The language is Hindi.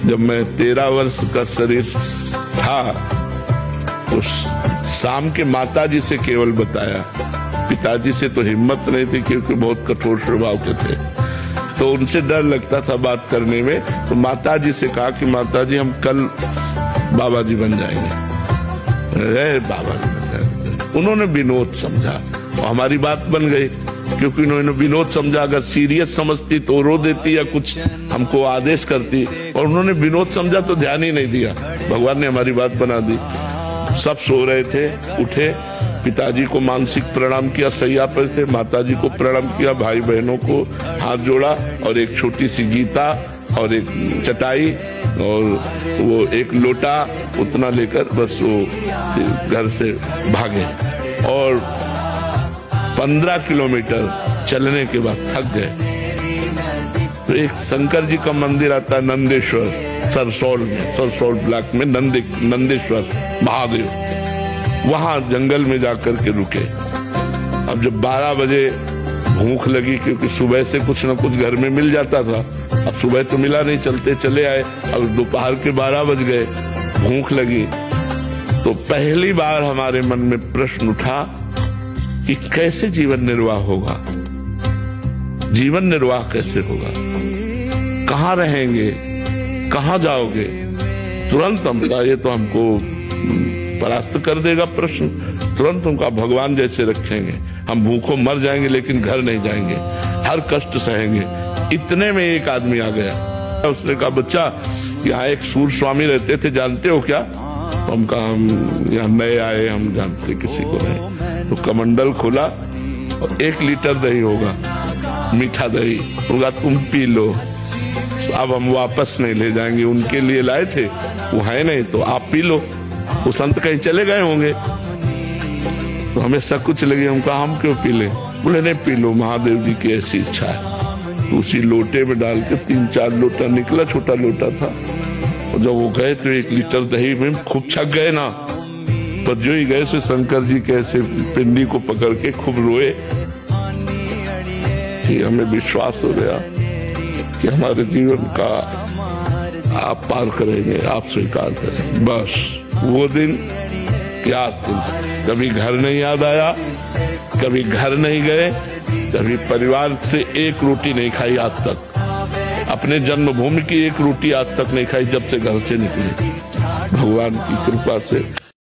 जब मैं 13 वर्ष का शरीर था तो शाम के माताजी से केवल बताया, पिताजी से तो हिम्मत नहीं थी क्योंकि बहुत कठोर स्वभाव के थे, तो उनसे डर लगता था बात करने में। तो माताजी से कहा कि माताजी हम कल बाबा जी बन जाएंगे। बाबा जी बन जाएंगे। उन्होंने विनोद समझा और हमारी बात बन गई, क्योंकि उन्होंने विनोद समझा। अगर सीरियस समझती तो रो देती या कुछ हमको आदेश करती, और उन्होंने विनोद समझा तो ध्यान ही नहीं दिया। भगवान ने हमारी बात बना दी। सब सो रहे थे, उठे, पिताजी को मानसिक प्रणाम किया, सैया पर थे, माताजी को प्रणाम किया, भाई बहनों को हाथ जोड़ा और एक छोटी सी गीता और एक चटाई और वो एक लोटा उतना लेकर बस वो घर से भागे। और 15 किलोमीटर चलने के बाद थक गए तो एक शंकर जी का मंदिर आता है नंदेश्वर, सरसौल ब्लॉक में नंदेश्वर महादेव, वहां जंगल में जाकर के रुके। अब जब 12 बजे भूख लगी, क्योंकि सुबह से कुछ न कुछ घर में मिल जाता था, अब सुबह तो मिला नहीं, चलते चले आए। अब दोपहर के 12 बज गए, भूख लगी, तो पहली बार हमारे मन में प्रश्न उठा कि कैसे जीवन निर्वाह होगा, जीवन निर्वाह कैसे होगा, कहाँ रहेंगे, कहाँ जाओगे। तुरंत हम कहा ये तो हमको परास्त कर देगा प्रश्न। तुरंत उनका भगवान जैसे रखेंगे, हम भूखों मर जाएंगे लेकिन घर नहीं जाएंगे, हर कष्ट सहेंगे। इतने में एक आदमी आ गया, उसने कहा बच्चा यहाँ एक सूर स्वामी रहते थे, जानते हो क्या? तो हम कहा हम यहाँ नए आए, हम जानते किसी को नहीं। तो कमंडल खोला और 1 लीटर दही होगा, मीठा दही होगा, तुम पी लो, अब हम वापस नहीं ले जाएंगे, उनके लिए लाए थे, वो है नहीं तो आप पी लो, वो संत कहीं चले गए होंगे। तो हमें सब कुछ लगे, हम कहा हम क्यों पी ले? बोले नहीं पी लो, महादेव जी की ऐसी इच्छा है। तो उसी लोटे में डाल के 3-4 लोटा निकला, छोटा लोटा था। और जब वो गए तो 1 लीटर दही में खूब छक गए ना, तो जो ही गए सो शंकर जी के ऐसे पिंडी को पकड़ के खूब रोए कि हमें विश्वास हो गया कि हमारे जीवन का आप पार करेंगे, आप स्वीकार करेंगे। बस वो दिन क्या दिन, कभी घर नहीं याद आया, कभी घर नहीं गए, कभी परिवार से एक रोटी नहीं खाई आज तक, अपने जन्मभूमि की एक रोटी आज तक नहीं खाई जब से घर से निकले। भगवान की कृपा से